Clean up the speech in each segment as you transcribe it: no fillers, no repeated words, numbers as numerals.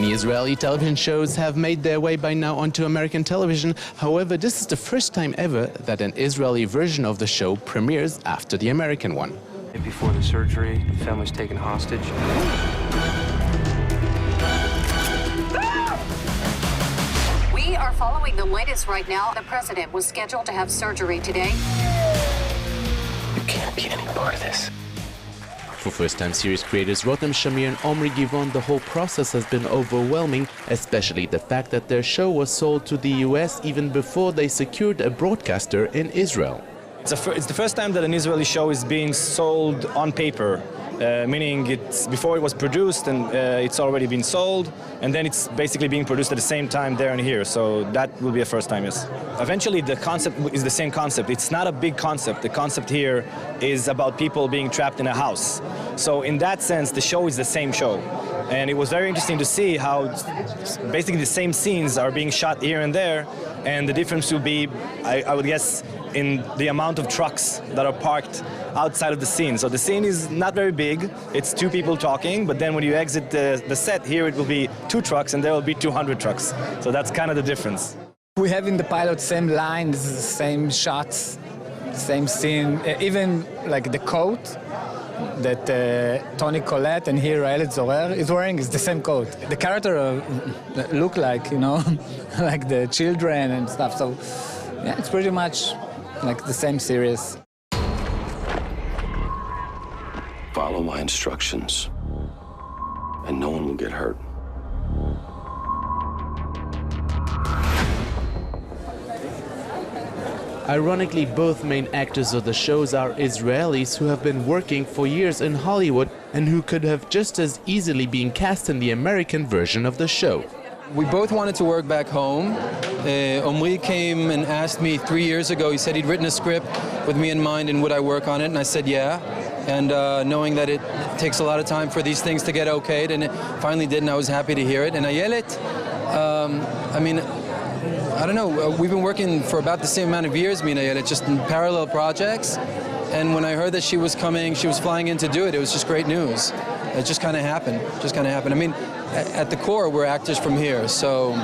Many Israeli television shows have made their way by now onto American television. However, this is the first time ever that an Israeli version of the show premieres after the American one. Before the surgery, the family's taken hostage. We are following the latest right now. The president was scheduled to have surgery today. You can't be any part of this. For first-time series creators Rotem, Shamir and Omri Givon, the whole process has been overwhelming, especially the fact that their show was sold to the US even before they secured a broadcaster in Israel. It's the first time that an Israeli show is being sold on paper, meaning it's before it was produced and it's already been sold, and then it's basically being produced at the same time there and here. So that will be a first time, yes. Eventually the concept is the same concept. It's not a big concept. The concept here is about people being trapped in a house. So in that sense, the show is the same show. And it was very interesting to see how basically the same scenes are being shot here and there, and the difference will be, I would guess, in the amount of trucks that are parked outside of the scene. So the scene is not very big, it's two people talking, but then when you exit the set here, it will be 2 trucks and there will be 200 trucks. So that's kind of the difference. We have in the pilot same line, this is the same shots, same scene, even like the coat that Tony Collette and here Ayelet Zorer is wearing is the same coat. The character look like, you know, like the children and stuff. So yeah, it's pretty much like the same series. Follow my instructions, and no one will get hurt. Ironically, both main actors of the shows are Israelis who have been working for years in Hollywood and who could have just as easily been cast in the American version of the show. We both wanted to work back home. Omri came and asked me 3 years ago. He said he'd written a script with me in mind and would I work on it, and I said yeah. And knowing that it takes a lot of time for these things to get okayed, and it finally did, and I was happy to hear it. And Ayelet, I mean, I don't know, we've been working for about the same amount of years, me and Ayelet, just in parallel projects. And when I heard that she was coming, she was flying in to do it, it was just great news. It just kind of happened, I mean, at the core, we're actors from here, so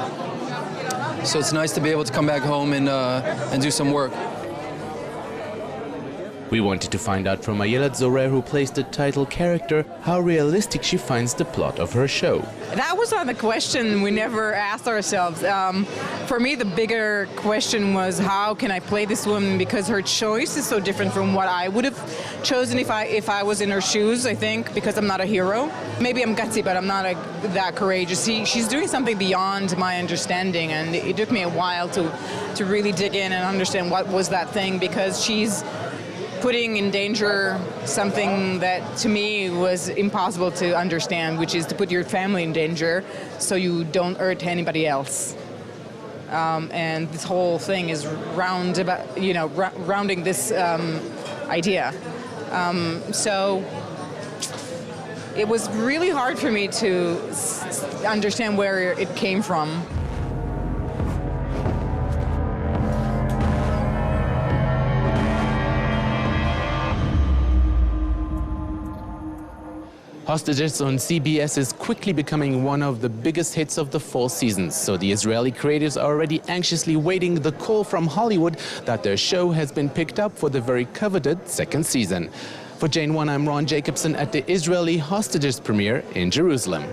it's nice to be able to come back home and do some work. We wanted to find out from Ayelet Zorer, who plays the title character, how realistic she finds the plot of her show. That was not the question we never asked ourselves. For me, the bigger question was, how can I play this woman? Because her choice is so different from what I would have chosen if I was in her shoes, I think, because I'm not a hero. Maybe I'm gutsy, but I'm not that courageous. She's doing something beyond my understanding, and it took me a while to really dig in and understand what was that thing, because she's putting in danger something that to me was impossible to understand, which is to put your family in danger so you don't hurt anybody else. And this whole thing is rounding this idea. So it was really hard for me to understand where it came from. Hostages on CBS is quickly becoming one of the biggest hits of the fall season, so the Israeli creatives are already anxiously waiting the call from Hollywood that their show has been picked up for the very coveted 2nd season. For JN1, I'm Jacobsohn at the Israeli Hostages premiere in Jerusalem.